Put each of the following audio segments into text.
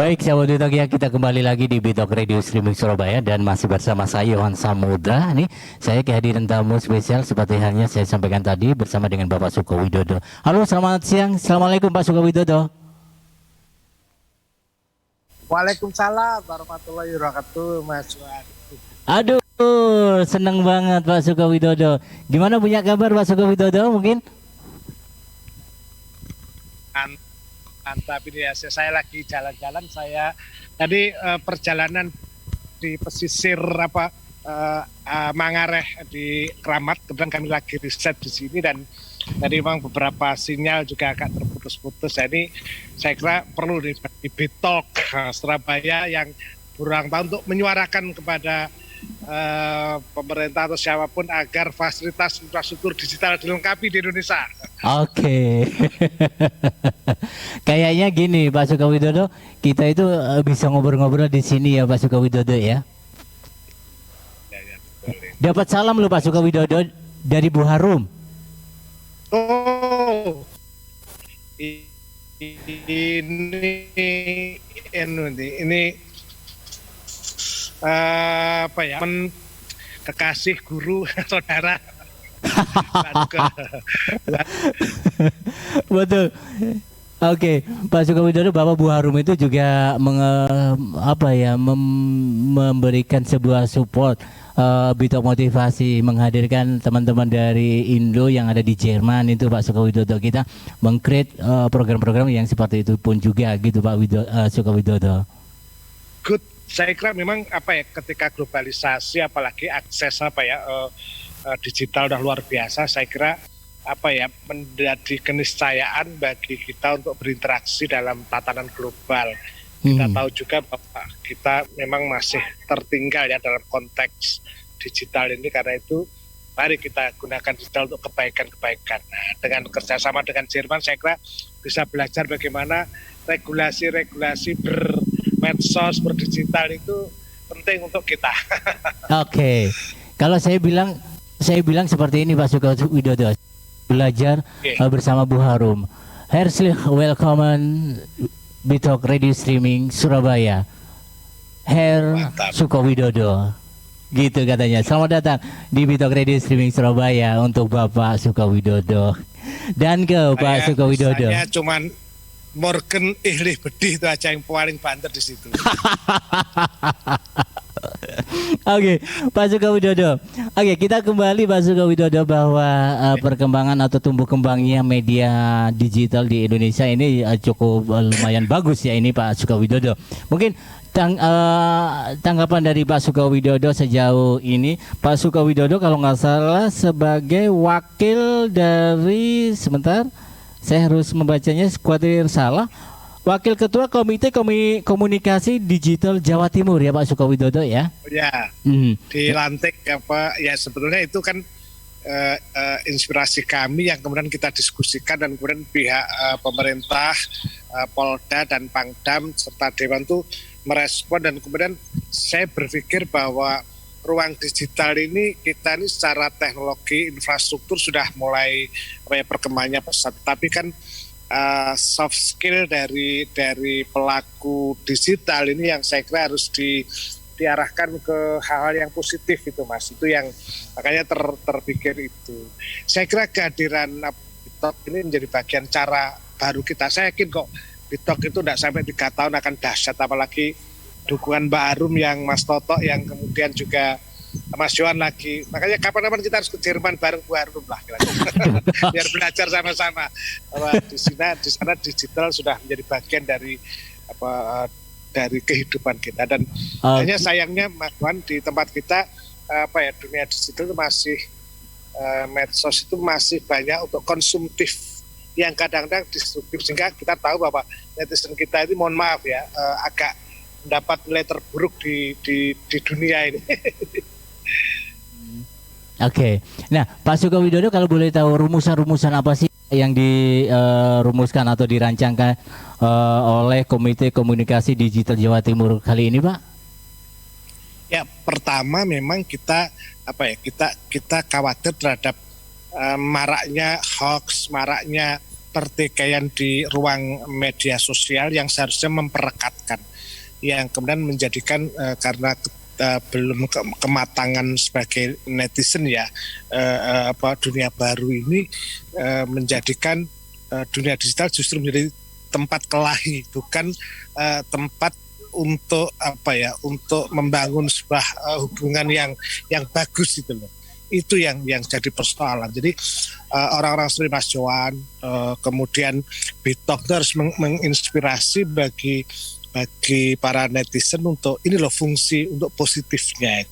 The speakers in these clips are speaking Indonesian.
Baik, sahabat Bitok ya, kita kembali lagi di Bitok Radio Streaming Surabaya dan masih bersama saya Yohan Samudra. Nih, saya kehadiran tamu spesial seperti halnya saya sampaikan tadi bersama dengan Bapak Suko Widodo. Halo, selamat siang. Assalamualaikum Pak Suko Widodo. Waalaikumsalam warahmatullahi wabarakatuh, Mas Wan. Aduh, senang banget Pak Suko Widodo. Gimana punya kabar Pak Suko Widodo mungkin? Mantap ini ya, saya lagi jalan-jalan, saya tadi perjalanan di pesisir Mangareh di Kramat, kemudian kami lagi riset di sini dan tadi memang beberapa sinyal juga agak terputus-putus. Jadi saya kira perlu di Bitok Surabaya yang kurang tahu untuk menyuarakan kepada pemerintah atau siapapun agar fasilitas infrastruktur digital dilengkapi di Indonesia. Oke. Kayaknya gini Pak Suko Widodo, kita itu bisa ngobrol-ngobrol di sini ya Pak Suko Widodo ya. Ya, boleh. Dapat salam loh Pak Suko Widodo dari Bu Harum. Oh, ini apa ya? Kekasih guru saudara. Betul. Oke, Pak Suko Widodo, Bapak Bu Harum itu juga memberikan sebuah support Bitok Motivasi, menghadirkan teman-teman dari Indo yang ada di Jerman itu Pak Suko Widodo. Kita meng-create program-program yang seperti itu pun juga gitu Pak Suko Widodo. Good, saya kira memang ketika globalisasi apalagi akses digital udah luar biasa, saya kira menjadi keniscayaan bagi kita untuk berinteraksi dalam tatanan global. Kita tahu juga bahwa kita memang masih tertinggal ya dalam konteks digital ini, karena itu mari kita gunakan digital untuk kebaikan-kebaikan. Nah, dengan kerjasama dengan Jerman, saya kira bisa belajar bagaimana regulasi-regulasi bermedsos, berdigital itu penting untuk kita. Oke. Kalau saya bilang seperti ini Pak Suko Widodo, belajar bersama Bu Harum. Herzlich willkommen Bitok Radio Streaming Surabaya, Herr Suko Widodo, gitu katanya. Selamat datang di Bitok Radio Streaming Surabaya untuk Bapak Suko Widodo dan ke Pak Suko Widodo. Saya cuman Morgan Ihlih Bedih itu aja yang paling banter di situ. Oke, Pak Suko Widodo. Oke, kita kembali Pak Suko Widodo bahwa perkembangan atau tumbuh kembangnya media digital di Indonesia ini cukup lumayan bagus ya ini Pak Suko Widodo. Mungkin tanggapan dari Pak Suko Widodo sejauh ini. Pak Suko Widodo kalau nggak salah sebagai wakil dari, sebentar, saya harus membacanya khawatir salah. Wakil Ketua Komite Komunikasi Digital Jawa Timur ya Pak Suko Widodo ya. Ya, dilantik ya sebetulnya itu kan inspirasi kami yang kemudian kita diskusikan dan kemudian pihak pemerintah, Polda dan Pangdam serta Dewan itu merespon, dan kemudian saya berpikir bahwa ruang digital ini kita ini secara teknologi infrastruktur sudah mulai perkembangannya pesat, tapi kan soft skill dari pelaku digital ini yang saya kira harus diarahkan ke hal-hal yang positif itu Mas. Itu yang makanya terpikir itu. Saya kira kehadiran Bitok ini menjadi bagian cara baru kita. Saya yakin kok Bitok itu tidak sampai 3 tahun akan dahsyat, apalagi dukungan Mbak Harum yang Mas Toto yang kemudian juga Mas Yohan lagi. Makanya kapan-kapan kita harus ke Jerman bareng Bu Harum lah biar belajar sama-sama. Di sana digital sudah menjadi bagian dari dari kehidupan kita, dan hanya sayangnya Mas Yohan di tempat kita dunia digital itu masih medsos itu masih banyak untuk konsumtif yang kadang-kadang destruktif, sehingga kita tahu bahwa netizen kita ini mohon maaf ya agak mendapat nilai terburuk di dunia ini. Oke. Nah, Pak Suko Widodo kalau boleh tahu rumusan-rumusan apa sih yang dirumuskan atau dirancangkan oleh Komite Komunikasi Digital Jawa Timur kali ini, Pak? Ya, pertama memang kita kita khawatir terhadap maraknya hoax, maraknya pertikaian di ruang media sosial yang seharusnya memperekatkan, yang kemudian menjadikan karena belum kematangan sebagai netizen ya, dunia baru ini menjadikan dunia digital justru menjadi tempat kelahi, bukan tempat untuk untuk membangun sebuah hubungan yang bagus gitu loh. Itu yang jadi persoalan. Jadi orang-orang seperti Mas Johan, kemudian Bitok harus menginspirasi bagi para netizen untuk ini loh fungsi untuk positifnya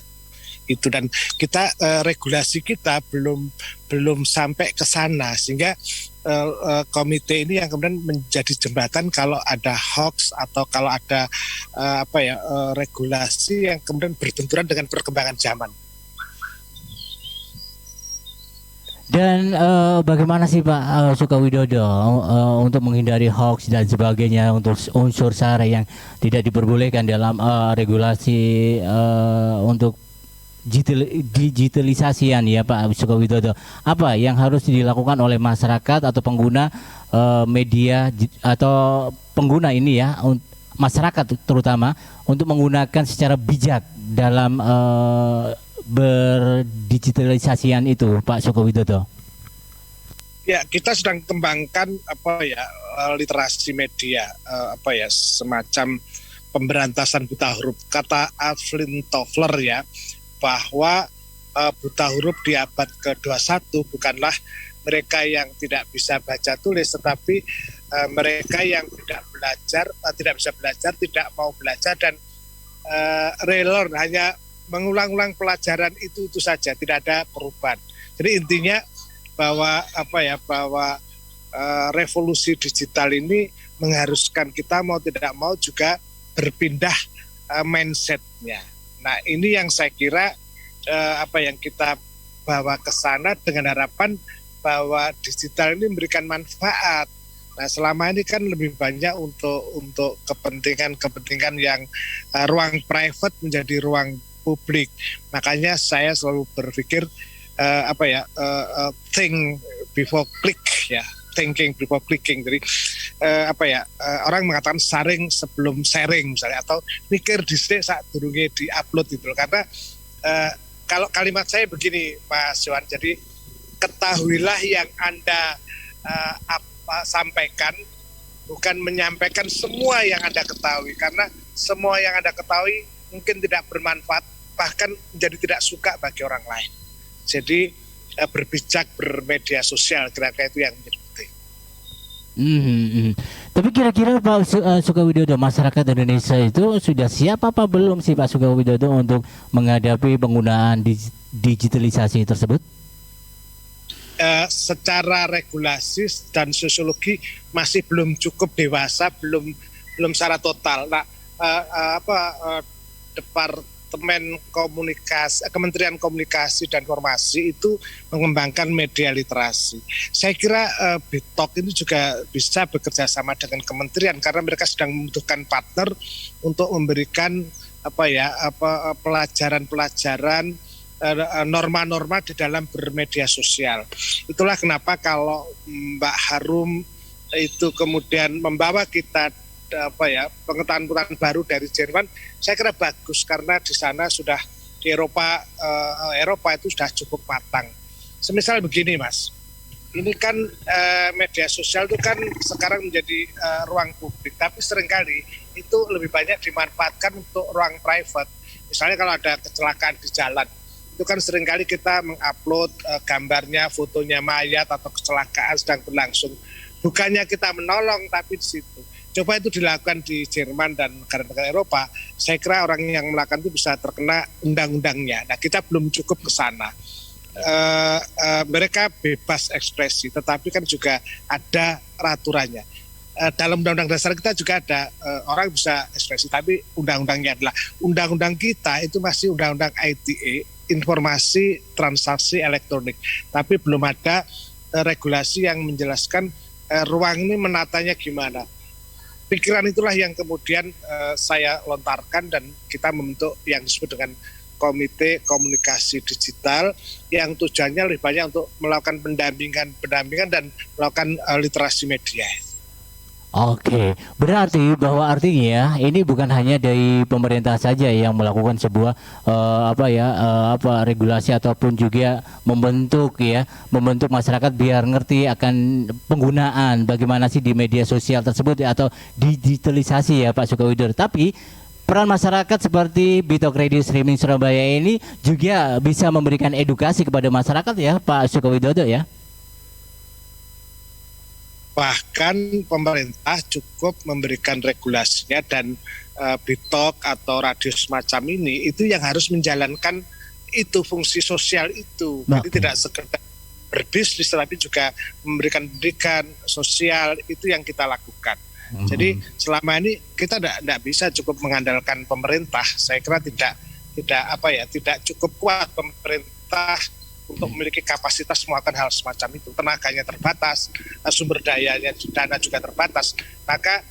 itu, dan kita regulasi kita belum sampai ke sana, sehingga komite ini yang kemudian menjadi jembatan kalau ada hoax atau kalau ada regulasi yang kemudian berbenturan dengan perkembangan zaman. Dan bagaimana sih Pak Sukawidodo untuk menghindari hoax dan sebagainya, untuk unsur SARA yang tidak diperbolehkan dalam regulasi untuk digitalisasian ya Pak Sukawidodo? Apa yang harus dilakukan oleh masyarakat atau pengguna media atau pengguna ini ya, masyarakat terutama, untuk menggunakan secara bijak dalam berdigitalisasian itu Pak Sukawidodo? Ya, kita sedang kembangkan literasi media, semacam pemberantasan buta huruf. Kata Alvin Toffler ya, bahwa buta huruf di abad ke-21 bukanlah mereka yang tidak bisa baca tulis, tetapi mereka yang tidak bisa belajar, tidak mau belajar, dan relearn, hanya mengulang-ulang pelajaran itu saja, tidak ada perubahan. Jadi intinya bahwa revolusi digital ini mengharuskan kita mau tidak mau juga berpindah mindsetnya. Nah, ini yang saya kira yang kita bawa ke sana dengan harapan bahwa digital ini memberikan manfaat. Nah, selama ini kan lebih banyak untuk kepentingan yang ruang private menjadi ruang publik. Makanya saya selalu berpikir think before click ya, thinking before clicking. Jadi orang mengatakan saring sebelum sharing misalnya, atau mikir dhisik saat durunge di-upload gitu. Karena kalau kalimat saya begini Mas Johan, jadi ketahuilah yang Anda sampaikan, bukan menyampaikan semua yang Anda ketahui, karena semua yang Anda ketahui mungkin tidak bermanfaat, bahkan menjadi tidak suka bagi orang lain. Jadi berbijak bermedia sosial, kira-kira itu yang menjadi penting. Tapi kira-kira Pak Sukawidodo, masyarakat Indonesia itu sudah siap apa belum sih Pak Sukawidodo untuk menghadapi penggunaan digitalisasi tersebut? Secara regulasi dan sosiologi masih belum cukup dewasa, belum secara total. Nah, Kementerian Komunikasi dan Informasi itu mengembangkan media literasi. Saya kira Bitok ini juga bisa bekerja sama dengan kementerian, karena mereka sedang membutuhkan partner untuk memberikan pelajaran-pelajaran, norma-norma di dalam bermedia sosial. Itulah kenapa kalau Mbak Harum itu kemudian membawa kita pengetahuan baru dari Jerman, saya kira bagus, karena di sana sudah di Eropa itu sudah cukup matang. Semisal begini Mas, ini kan media sosial itu kan sekarang menjadi ruang publik, tapi seringkali itu lebih banyak dimanfaatkan untuk ruang private. Misalnya kalau ada kecelakaan di jalan, itu kan seringkali kita mengupload gambarnya, fotonya mayat atau kecelakaan sedang berlangsung. Bukannya kita menolong, tapi di situ. Coba itu dilakukan di Jerman dan negara-negara Eropa, saya kira orang yang melakukan itu bisa terkena undang-undangnya. Nah, kita belum cukup ke sana. Mereka bebas ekspresi, tetapi kan juga ada peraturannya. Dalam undang-undang dasar kita juga ada orang bisa ekspresi, tapi undang-undangnya adalah undang-undang kita itu masih undang-undang ITE, informasi transaksi elektronik, tapi belum ada regulasi yang menjelaskan ruang ini menatanya gimana. Pikiran itulah yang kemudian saya lontarkan, dan kita membentuk yang disebut dengan Komite Komunikasi Digital yang tujuannya lebih banyak untuk melakukan pendampingan dan melakukan literasi media. Oke, berarti bahwa artinya ini bukan hanya dari pemerintah saja yang melakukan sebuah regulasi ataupun juga membentuk masyarakat biar ngerti akan penggunaan bagaimana sih di media sosial tersebut atau digitalisasi ya Pak Sukowidodo. Tapi peran masyarakat seperti Bitok Radio Streaming Surabaya ini juga bisa memberikan edukasi kepada masyarakat ya Pak Sukowidodo ya. Bahkan pemerintah cukup memberikan regulasinya dan Bitok atau radio semacam ini itu yang harus menjalankan itu fungsi sosial itu. Jadi tidak sekedar berbisnis tapi juga memberikan pendidikan sosial, itu yang kita lakukan. Jadi selama ini kita tidak bisa cukup mengandalkan pemerintah. Saya kira tidak cukup kuat pemerintah untuk memiliki kapasitas melakukan hal semacam itu. Tenaganya terbatas, sumber dayanya, dana juga terbatas. Maka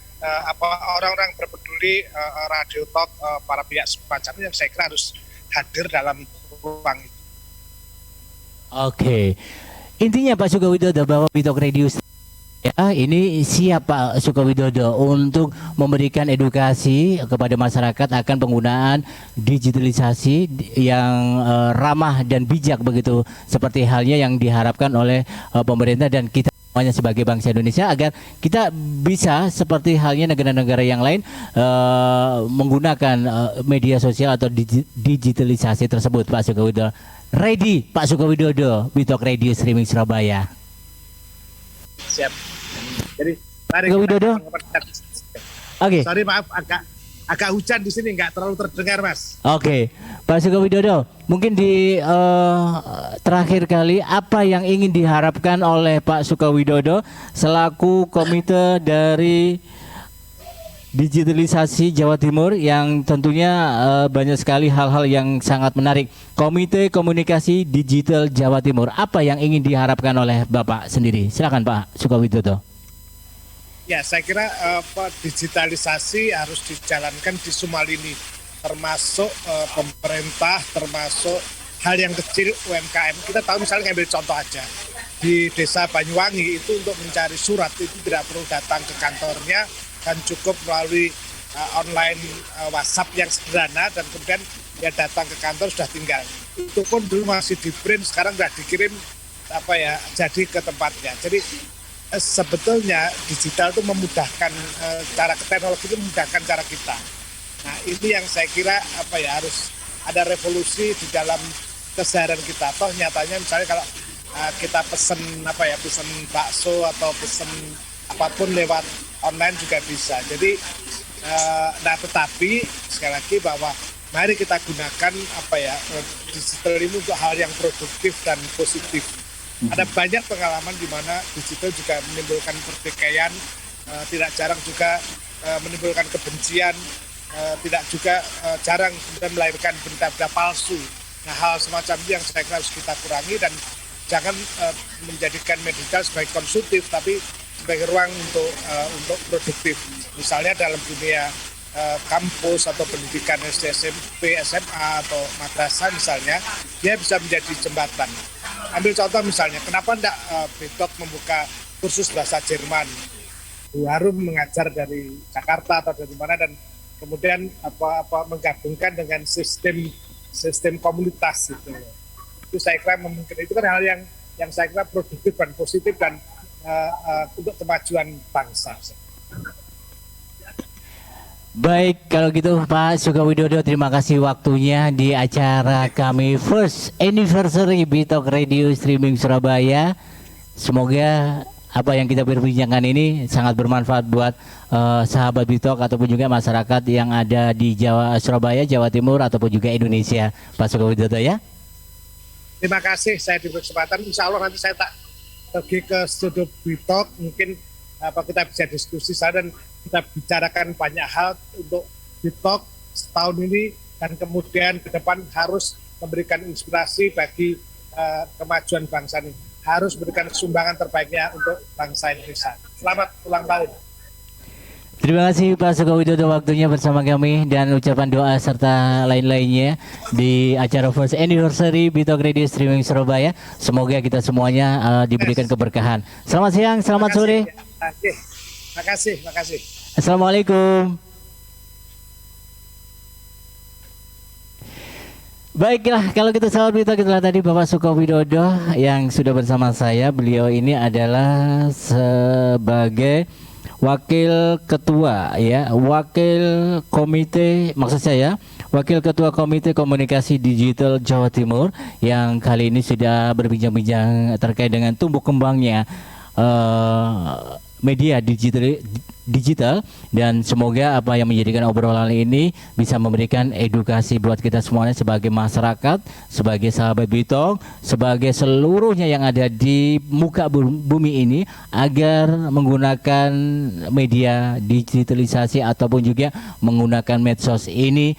orang-orang berpeduli, radio talk, para pihak semacam ini yang saya kira harus hadir dalam ruang itu. Oke, intinya Pak Sukowidodo bahwa Bitok Radio ini siap Pak Sukowidodo untuk memberikan edukasi kepada masyarakat akan penggunaan digitalisasi yang ramah dan bijak begitu, seperti halnya yang diharapkan oleh pemerintah dan kita semuanya sebagai bangsa Indonesia, agar kita bisa seperti halnya negara-negara yang lain menggunakan media sosial atau digitalisasi tersebut. Pak Sukowidodo ready, Pak Sukowidodo, Bitok Radio Streaming Surabaya. Siap. Jadi mari Widodo. Oke. Sorry maaf agak hujan di sini, nggak terlalu terdengar Mas. Oke, Pak Sukowidodo, mungkin di terakhir kali apa yang ingin diharapkan oleh Pak Sukowidodo selaku komite dari digitalisasi Jawa Timur yang tentunya banyak sekali hal-hal yang sangat menarik. Komite Komunikasi Digital Jawa Timur, apa yang ingin diharapkan oleh Bapak sendiri? Silakan Pak Sukowidodo. Ya, saya kira digitalisasi harus dijalankan di semua lini, termasuk pemerintah, termasuk hal yang kecil UMKM. Kita tahu misalnya ngambil contoh aja, di Desa Banyuwangi itu untuk mencari surat itu tidak perlu datang ke kantornya, dan cukup melalui online WhatsApp yang sederhana, dan kemudian ya datang ke kantor sudah tinggal. Itu pun dulu masih di print, sekarang sudah dikirim jadi ke tempatnya. Jadi sebetulnya digital itu memudahkan teknologi itu memudahkan cara kita. Nah, ini yang saya kira harus ada revolusi di dalam keseharian kita. Toh nyatanya misalnya kalau kita pesen bakso atau pesen apapun lewat online juga bisa. Jadi tetapi sekali lagi bahwa mari kita gunakan digital ini untuk hal yang produktif dan positif. Ada banyak pengalaman di mana digital juga menimbulkan pertikaian, tidak jarang juga menimbulkan kebencian, tidak juga jarang kemudian melahirkan berita-berita palsu. Nah, hal semacam itu yang saya kira harus kita kurangi, dan jangan menjadikan media sebagai konsumtif, tapi sebagai ruang untuk produktif. Misalnya dalam dunia kampus atau pendidikan SD, SMP, SMA atau madrasah misalnya, dia bisa menjadi jembatan. Ambil contoh misalnya, kenapa tidak Bitok membuka kursus bahasa Jerman? Bu Harum mengajar dari Jakarta atau dari mana, dan kemudian menggabungkan dengan sistem komunitas gitu. Itu saya kira memungkinkan. Itu kan hal yang saya kira produktif dan positif dan untuk kemajuan bangsa. Baik, kalau gitu Pak Sukowidodo, terima kasih waktunya di acara kami First Anniversary Bitok Radio Streaming Surabaya. Semoga apa yang kita berbincangkan ini sangat bermanfaat buat sahabat Bitok ataupun juga masyarakat yang ada di Surabaya, Jawa Timur ataupun juga Indonesia. Pak Sukowidodo ya. Terima kasih, saya diberi kesempatan. Insya Allah nanti saya tak pergi ke studio Bitok, mungkin kita bisa diskusi sana dan kita bicarakan banyak hal untuk Bitok setahun ini, dan kemudian ke depan harus memberikan inspirasi bagi kemajuan bangsa ini, harus memberikan sumbangan terbaiknya untuk bangsa Indonesia. Selamat ulang tahun. Terima kasih Pak Sugeng Widodo waktunya bersama kami dan ucapan doa serta lain-lainnya di acara First Anniversary Bitok Radio Streaming Surabaya. Semoga kita semuanya diberikan keberkahan. Selamat siang, selamat sore. Terima kasih. Assalamualaikum. Baiklah, kalau kita sahabat Bitok, itulah tadi Bapak Sugeng Widodo yang sudah bersama saya. Beliau ini adalah sebagai wakil ketua wakil ketua Komite Komunikasi Digital Jawa Timur yang kali ini sudah berbincang-bincang terkait dengan tumbuh kembangnya media digital dan semoga apa yang menjadikan obrolan ini bisa memberikan edukasi buat kita semuanya sebagai masyarakat, sebagai sahabat Bitok, sebagai seluruhnya yang ada di muka bumi ini agar menggunakan media digitalisasi ataupun juga menggunakan medsos ini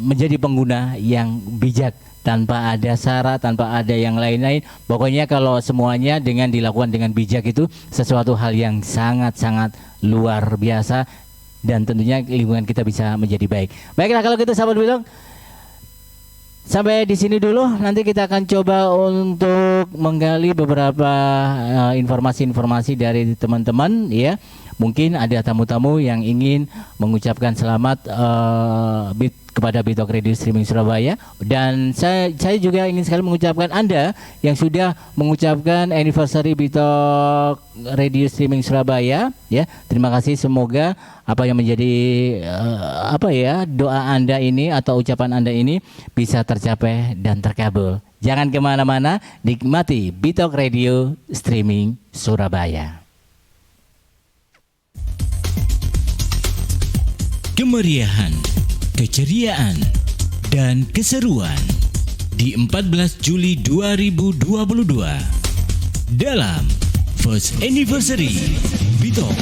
menjadi pengguna yang bijak, tanpa ada syarat, tanpa ada yang lain-lain. Pokoknya kalau semuanya dengan dilakukan dengan bijak itu sesuatu hal yang sangat-sangat luar biasa dan tentunya lingkungan kita bisa menjadi baik. Baiklah kalau gitu sahabat Bitok, sampai di sini dulu. Nanti kita akan coba untuk menggali beberapa informasi-informasi dari teman-teman ya. Mungkin ada tamu-tamu yang ingin mengucapkan selamat kepada Bitok Radio Streaming Surabaya, dan saya juga ingin sekali mengucapkan Anda yang sudah mengucapkan anniversary Bitok Radio Streaming Surabaya ya. Terima kasih, semoga apa yang menjadi doa Anda ini atau ucapan Anda ini bisa tercapai dan terkabul. Jangan kemana-mana, nikmati Bitok Radio Streaming Surabaya. Kemeriahan, keceriaan, dan keseruan di 14 Juli 2022 dalam First Anniversary Bitok.